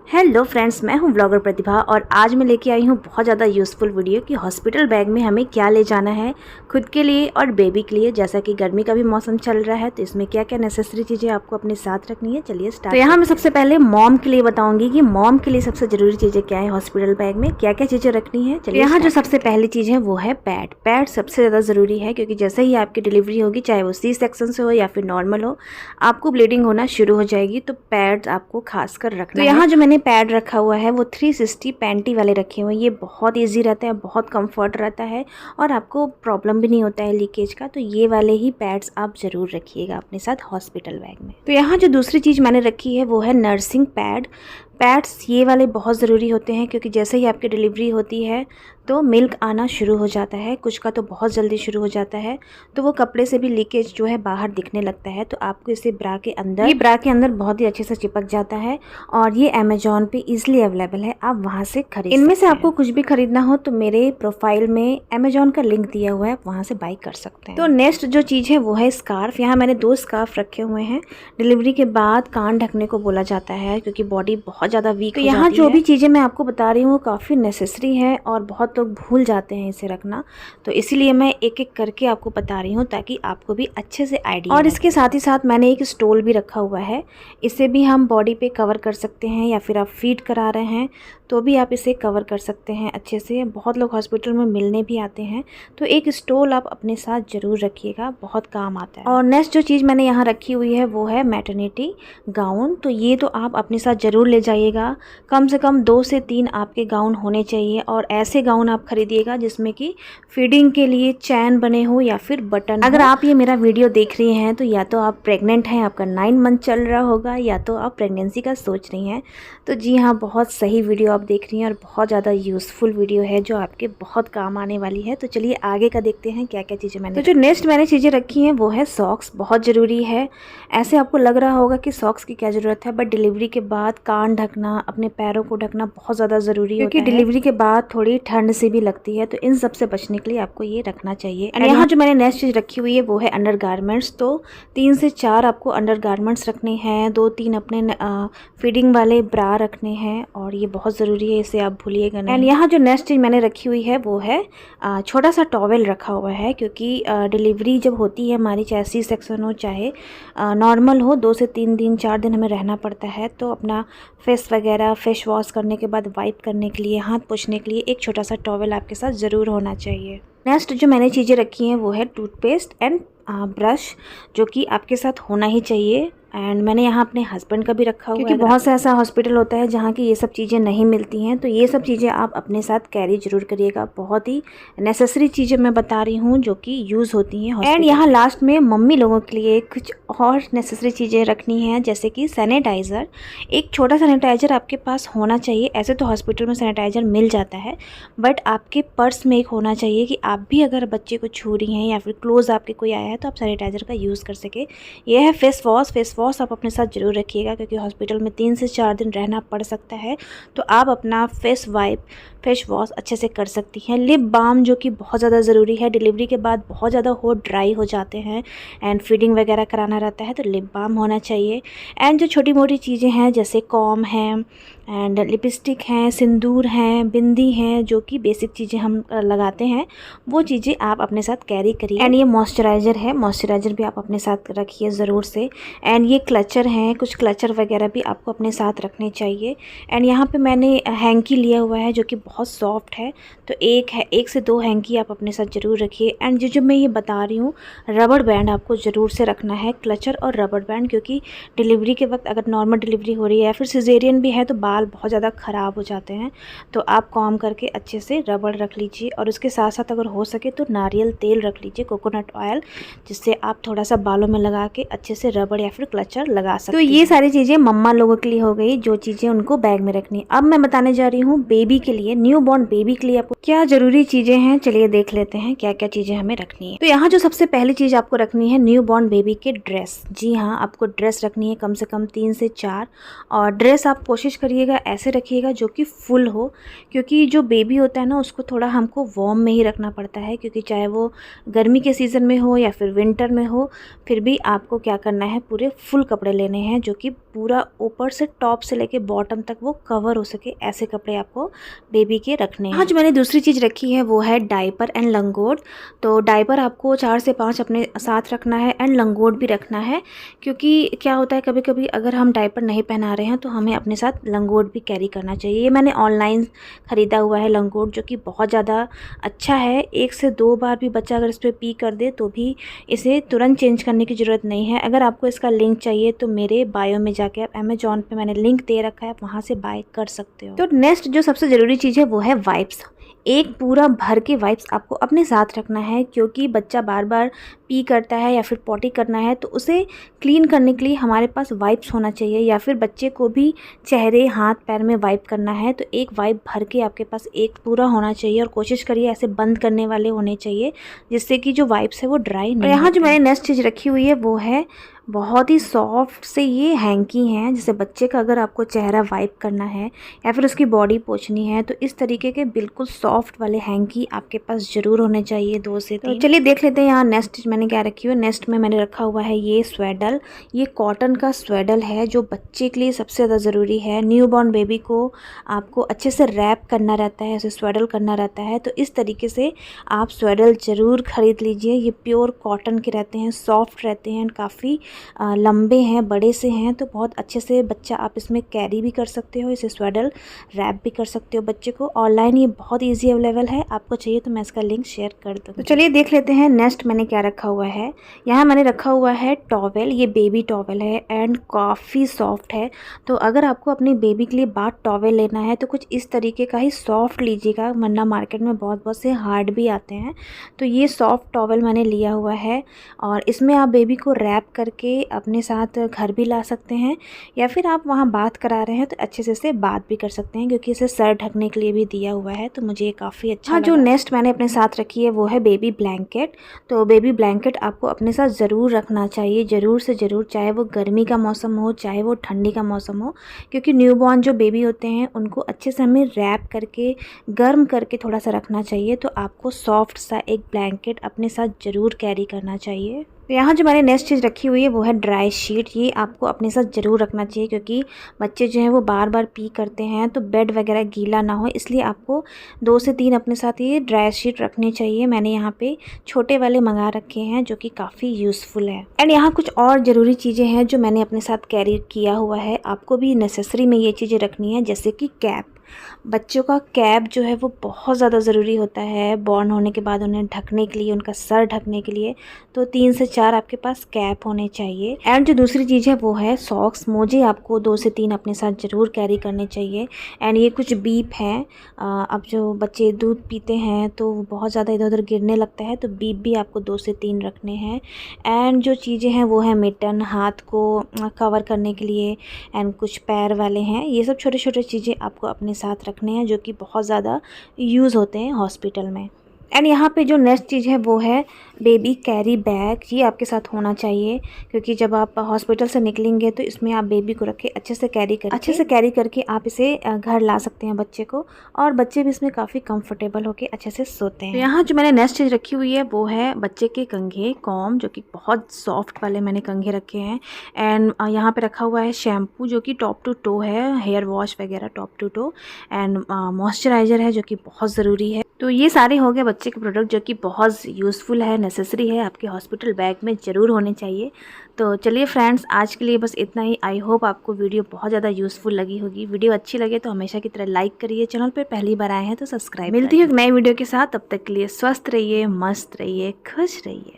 Hello friends, मैं हूं blogger प्रतिभा और आज मैं लेके आई हूं बहुत ज़्यादा यूज़फुल वीडियो कि हॉस्पिटल बैग में हमें क्या ले जाना है खुद के लिए और बेबी के लिए। जैसा कि गर्मी का भी मौसम चल रहा है तो इसमें क्या क्या नेसेसरी चीज़ें आपको अपने साथ रखनी है। चलिए स्टार्ट। तो यहाँ मैं सबसे पहले मॉम के लिए बताऊँगी कि मॉम के लिए सबसे ज़रूरी चीज़ें क्या है, हॉस्पिटल बैग में क्या क्या चीज़ें रखनी है। चलिए यहाँ जो सबसे पहली चीज़ है वो है पैड। पैड सबसे ज़्यादा ज़रूरी है क्योंकि जैसे ही आपकी डिलीवरी होगी, चाहे वो सी सेक्शन से हो या फिर नॉर्मल हो, आपको ब्लीडिंग होना शुरू हो जाएगी तो पैड आपको खास कर रखना है। यहाँ जो मैंने पैड रखा हुआ है वो 360 पैंटी वाले रखे हुए हैं। ये बहुत इजी रहता है, बहुत कंफर्ट रहता है और आपको प्रॉब्लम भी नहीं होता है लीकेज का। तो ये वाले ही पैड्स आप ज़रूर रखिएगा अपने साथ हॉस्पिटल बैग में। तो यहाँ जो दूसरी चीज़ मैंने रखी है वो है नर्सिंग पैड। पैड्स ये वाले बहुत ज़रूरी होते हैं क्योंकि जैसे ही आपकी डिलीवरी होती है तो मिल्क आना शुरू हो जाता है, कुछ का तो बहुत जल्दी शुरू हो जाता है, तो वो कपड़े से भी लीकेज जो है बाहर दिखने लगता है। तो आपको इसे ब्रा के अंदर बहुत ही अच्छे से चिपक जाता है और ये अमेजोन पे इजीली अवेलेबल है, आप वहाँ से खरीद सकते हैं। इनमें से आपको कुछ भी खरीदना हो तो मेरे प्रोफाइल में अमेजोन का लिंक दिया हुआ है, आप वहाँ से बाई कर सकते हैं। तो नेक्स्ट जो चीज़ है वो है स्कार्फ। यहाँ मैंने 2 स्कार्फ रखे हुए हैं। डिलीवरी के बाद कान ढकने को बोला जाता है क्योंकि बॉडी बहुत ज़्यादा वीक हो जाती है। यहाँ जो भी चीज़ें मैं आपको बता रही हूँ वो काफ़ी नेसेसरी है और बहुत लोग भूल जाते हैं इसे रखना, तो इसीलिए मैं एक एक करके आपको बता रही हूँ ताकि आपको भी अच्छे से आइडिया। और इसके साथ ही साथ मैंने एक स्टोल भी रखा हुआ है, इसे भी हम बॉडी पे कवर कर सकते हैं या फिर आप फीड करा रहे हैं तो भी आप इसे कवर कर सकते हैं अच्छे से। बहुत लोग हॉस्पिटल में मिलने भी आते हैं तो एक स्टोल आप अपने साथ ज़रूर रखिएगा, बहुत काम आता है। और नेक्स्ट जो चीज़ मैंने यहाँ रखी हुई है वो है मैटरनिटी गाउन। तो ये तो आप अपने साथ ज़रूर ले जाइएगा, कम से कम 2 से 3 आपके गाउन होने चाहिए। और ऐसे गाउन आप खरीदिएगा जिसमें कि फीडिंग के लिए चैन बने हो या फिर बटन। अगर आप ये मेरा वीडियो देख रही हैं तो या तो आप प्रेग्नेंट हैं, आपका 9 मंथ चल रहा होगा, या तो आप प्रेगनेंसी का सोच रही हैं। तो जी हाँ, बहुत सही वीडियो आप देख रही हैं और बहुत ज़्यादा यूज़फुल वीडियो है जो आपके बहुत काम आने वाली है। तो चलिए आगे का देखते हैं क्या क्या चीज़ें मैंने। तो जो नेक्स्ट मैंने चीज़ें रखी हैं वो है सॉक्स। बहुत ज़रूरी है। ऐसे आपको लग रहा होगा कि सॉक्स की क्या ज़रूरत है, बट डिलीवरी के बाद कान ढकना, अपने पैरों को ढकना बहुत ज़्यादा ज़रूरी है क्योंकि डिलीवरी के बाद थोड़ी ठंड से भी लगती है, तो इन सब से बचने के लिए आपको ये रखना चाहिए। और यहाँ जो मैंने नेक्स्ट चीज़ रखी हुई है वो है अंडर गारमेंट्स। तो 3 से 4 आपको अंडर गारमेंट्स रखने हैं, 2-3 अपने फीडिंग वाले ब्रा रखने हैं और ये बहुत ज़रूरी है, इसे आप भूलिएगा नहीं। एंड यहाँ जो नेक्स्ट चीज़ मैंने रखी हुई है वो है छोटा सा टॉवेल रखा हुआ है क्योंकि डिलीवरी जब होती है हमारी, चाहे सी सेक्शन हो चाहे नॉर्मल हो, 2 से 3 दिन 4 दिन हमें रहना पड़ता है। तो अपना फेस वगैरह फेस वॉश करने के बाद वाइप करने के लिए, हाथ पोंछने के लिए एक छोटा सा टॉवेल आपके साथ ज़रूर होना चाहिए। नेक्स्ट जो मैंने चीज़ें रखी हैं वो है टूथपेस्ट एंड ब्रश, जो कि आपके साथ होना ही चाहिए। एंड मैंने यहाँ अपने हस्बैंड का भी रखा हुआ है क्योंकि बहुत से ऐसा हॉस्पिटल होता है जहाँ की ये सब चीज़ें नहीं मिलती हैं, तो ये सब चीज़ें आप अपने साथ कैरी जरूर करिएगा। बहुत ही नेसेसरी चीज़ें मैं बता रही हूँ जो कि यूज़ होती हैं। एंड यहाँ लास्ट में मम्मी लोगों के लिए कुछ और नेसेसरी चीज़ें रखनी है, जैसे कि सैनिटाइज़र। एक छोटा सैनिटाइज़र आपके पास होना चाहिए। ऐसे तो हॉस्पिटल में सैनिटाइज़र मिल जाता है, बट आपके पर्स में एक होना चाहिए कि आप भी अगर बच्चे को छू रही हैं या फिर क्लोज आपके कोई आया है तो आप सैनिटाइज़र का यूज़ कर सके। यह है फेस वॉश आप अपने साथ ज़रूर रखिएगा क्योंकि हॉस्पिटल में 3 से 4 दिन रहना पड़ सकता है, तो आप अपना फेस वॉश अच्छे से कर सकती हैं। लिप बाम जो कि बहुत ज़्यादा ज़रूरी है, डिलीवरी के बाद बहुत ज़्यादा होठ ड्राई हो जाते हैं एंड फीडिंग वगैरह कराना रहता है, तो लिप बाम होना चाहिए। एंड जो छोटी मोटी चीज़ें हैं जैसे कॉम है एंड लिपस्टिक हैं, सिंदूर हैं, बिंदी हैं, जो कि बेसिक चीज़ें हम लगाते हैं, वो चीज़ें आप अपने साथ कैरी करिए। एंड ये मॉइस्चराइज़र है, मॉइस्चराइज़र भी आप अपने साथ रखिए ज़रूर से। एंड ये क्लचर हैं, कुछ क्लचर वगैरह भी आपको अपने साथ रखने चाहिए। एंड यहाँ पे मैंने हैंकी लिया हुआ है जो कि बहुत सॉफ्ट है, तो 1 से 2 हैंकी आप अपने साथ ज़रूर रखिए। एंड जो मैं ये बता रही हूँ, रबड़ बैंड आपको ज़रूर से रखना है, क्लचर और रबड़ बैंड, क्योंकि डिलीवरी के वक्त अगर नॉर्मल डिलीवरी हो रही है या फिर सिजेरियन भी है तो बाल बहुत ज़्यादा ख़राब हो जाते हैं, तो आप कॉम करके अच्छे से रबड़ रख लीजिए। और उसके साथ साथ अगर हो सके तो नारियल तेल रख लीजिए, कोकोनट ऑयल, जिससे आप थोड़ा सा बालों में लगा के अच्छे से रबड़ या फिर क्लचर लगा सकते हैं। तो ये सारी चीज़ें मम्मा लोगों के लिए हो गई, जो चीज़ें उनको बैग में रखनी है। अब मैं बताने जा रही हूँ बेबी के लिए, न्यू बॉर्न बेबी के लिए आपको क्या ज़रूरी चीज़ें हैं। चलिए देख लेते हैं क्या क्या चीज़ें हमें रखनी है। तो यहाँ जो सबसे पहली चीज़ आपको रखनी है, न्यू बॉर्न बेबी के ड्रेस। जी हाँ, आपको ड्रेस रखनी है कम से कम 3 से 4, और ड्रेस आप कोशिश करिएगा ऐसे रखिएगा जो कि फुल हो, क्योंकि जो बेबी होता है ना उसको थोड़ा हमको वार्म में ही रखना पड़ता है, क्योंकि चाहे वो गर्मी के सीज़न में हो या फिर विंटर में हो, फिर भी आपको क्या करना है, पूरे फुल कपड़े लेने हैं जो कि पूरा ऊपर से टॉप से लेके बॉटम तक वो कवर हो सके, ऐसे कपड़े आपको बेबी के रखने हैं। हाँ, जो मैंने दूसरी चीज़ रखी है वो है डायपर एंड लंगोट। तो डायपर आपको 4 से 5 अपने साथ रखना है एंड लंगोट भी रखना है, क्योंकि क्या होता है कभी कभी अगर हम डायपर नहीं पहना रहे हैं तो हमें अपने साथ लंगोट भी कैरी करना चाहिए। ये मैंने ऑनलाइन ख़रीदा हुआ है लंगोट, जो कि बहुत ज़्यादा अच्छा है। 1 से 2 बार भी बच्चा अगर इस पर पी कर दे तो भी इसे तुरंत चेंज करने की ज़रूरत नहीं है। अगर आपको इसका लिंक चाहिए तो मेरे बायो में जाके आप अमेजॉन पे मैंने लिंक दे रखा है, आप वहाँ से बाय कर सकते हो। तो नेक्स्ट जो सबसे ज़रूरी चीज़ है वो है वाइप्स। एक पूरा भर के वाइप्स आपको अपने साथ रखना है, क्योंकि बच्चा बार बार पी करता है या फिर पॉटी करना है तो उसे क्लीन करने के लिए हमारे पास वाइप्स होना चाहिए, या फिर बच्चे को भी चेहरे हाथ पैर में वाइप करना है तो एक वाइप भर के आपके पास एक पूरा होना चाहिए। और कोशिश करिए ऐसे बंद करने वाले होने चाहिए जिससे कि जो वाइप्स है वो ड्राई नहीं। यहाँ जो मैंने नेक्स्ट चीज़ रखी हुई है वो है बहुत ही सॉफ्ट से ये हैंकी हैं। जैसे बच्चे का अगर आपको चेहरा वाइप करना है या फिर उसकी बॉडी पोंछनी है तो इस तरीके के बिल्कुल सॉफ्ट वाले हैंकी आपके पास ज़रूर होने चाहिए, 2 से 3। तो चलिए देख लेते हैं यहाँ नेक्स्ट मैंने क्या रखी हुई है। नेक्स्ट में मैंने रखा हुआ है ये स्वेडल। ये कॉटन का स्वेडल है जो बच्चे के लिए सबसे ज़्यादा ज़रूरी है। न्यूबॉर्न बेबी को आपको अच्छे से रैप करना रहता है, उसे स्वेडल करना रहता है, तो इस तरीके से आप स्वेडल ज़रूर ख़रीद लीजिए। ये प्योर कॉटन के रहते हैं, सॉफ्ट रहते हैं, काफ़ी लंबे हैं, बड़े से हैं, तो बहुत अच्छे से बच्चा आप इसमें कैरी भी कर सकते हो, इसे स्वेडल रैप भी कर सकते हो बच्चे को। ऑनलाइन ये बहुत इजी अवेलेबल है, आपको चाहिए तो मैं इसका लिंक शेयर कर दूँ। तो चलिए देख लेते हैं नेक्स्ट मैंने क्या रखा हुआ है। यहाँ मैंने रखा हुआ है टॉवेल। ये बेबी टॉवेल है एंड काफ़ी सॉफ्ट है। तो अगर आपको अपनी बेबी के लिए बाथ टॉवेल लेना है तो कुछ इस तरीके का ही सॉफ्ट लीजिएगा, वरना मार्केट में बहुत से हार्ड भी आते हैं। तो ये सॉफ्ट टॉवेल मैंने लिया हुआ है और इसमें आप बेबी को रैप करके अपने साथ घर भी ला सकते हैं, या फिर आप वहाँ बात करा रहे हैं तो अच्छे से इसे बात भी कर सकते हैं, क्योंकि इसे सर ढकने के लिए भी दिया हुआ है। तो मुझे ये काफ़ी अच्छा लगा। जो नेक्स्ट मैंने अपने साथ रखी है वो है बेबी ब्लैंकेट। तो बेबी ब्लैंकेट आपको अपने साथ ज़रूर रखना चाहिए, ज़रूर से ज़रूर, चाहे वो गर्मी का मौसम हो चाहे वो ठंडी का मौसम हो, क्योंकि न्यूबॉर्न जो बेबी होते हैं उनको अच्छे से हमें रैप करके गर्म करके थोड़ा सा रखना चाहिए। तो आपको सॉफ्ट सा एक ब्लैंकेट अपने साथ ज़रूर कैरी करना चाहिए। तो यहाँ जो मैंने नेक्स्ट चीज़ रखी हुई है वो है ड्राई शीट। ये आपको अपने साथ ज़रूर रखना चाहिए, क्योंकि बच्चे जो हैं वो बार बार पी करते हैं तो बेड वगैरह गीला ना हो, इसलिए आपको 2 से 3 अपने साथ ये ड्राई शीट रखनी चाहिए। मैंने यहाँ पे छोटे वाले मंगा रखे हैं जो कि काफ़ी यूज़फुल है। एंड यहाँ कुछ और ज़रूरी चीज़ें हैं जो मैंने अपने साथ कैरी किया हुआ है, आपको भी नेसेसरी में ये चीज़ें रखनी है, जैसे कि कैप। बच्चों का कैप जो है वो बहुत ज़्यादा ज़रूरी होता है बॉर्न होने के बाद, उन्हें ढकने के लिए, उनका सर ढकने के लिए। तो 3 से 4 आपके पास कैप होने चाहिए। एंड जो दूसरी चीज़ है वो है सॉक्स। मोजे आपको 2 से 3 अपने साथ ज़रूर कैरी करने चाहिए। एंड ये कुछ बीप हैं, अब जो बच्चे दूध पीते हैं तो बहुत ज़्यादा इधर उधर गिरने लगता है, तो बीप भी आपको 2 से 3 रखने हैं। एंड जो चीज़ें हैं वो है मिटन, हाथ को कवर करने के लिए, एंड कुछ पैर वाले हैं। ये सब छोटे छोटे चीज़ें आपको अपने साथ रखने हैं जो कि बहुत ज़्यादा यूज़ होते हैं हॉस्पिटल में। एंड यहाँ पे जो नेक्स्ट चीज़ है वो है बेबी कैरी बैग। ये आपके साथ होना चाहिए, क्योंकि जब आप हॉस्पिटल से निकलेंगे तो इसमें आप बेबी को रख के अच्छे से कैरी करके आप इसे घर ला सकते हैं बच्चे को, और बच्चे भी इसमें काफ़ी कंफर्टेबल होके अच्छे से सोते हैं। तो यहाँ जो मैंने नेक्स्ट चीज़ रखी हुई है वो है बच्चे के कंघे, कॉम, जो कि बहुत सॉफ्ट वाले मैंने कंघे रखे हैं। एंड यहाँ पे रखा हुआ है शैम्पू जो कि टॉप टू टो है, हेयर वॉश वगैरह top to toe, and moisturiser है जो कि बहुत ज़रूरी है। तो ये सारे हो गए बच्चे के प्रोडक्ट जो कि बहुत यूज़फुल है, नेसेसरी है, आपके हॉस्पिटल बैग में ज़रूर होने चाहिए। तो चलिए फ्रेंड्स, आज के लिए बस इतना ही। आई होप आपको वीडियो बहुत ज़्यादा यूज़फुल लगी होगी। वीडियो अच्छी लगे तो हमेशा की तरह लाइक करिए, चैनल पर पहली बार आए हैं तो सब्सक्राइब। मिलती हूँ एक नए वीडियो के साथ, तब तक के लिए स्वस्थ रहिए, मस्त रहिए, खुश रहिए।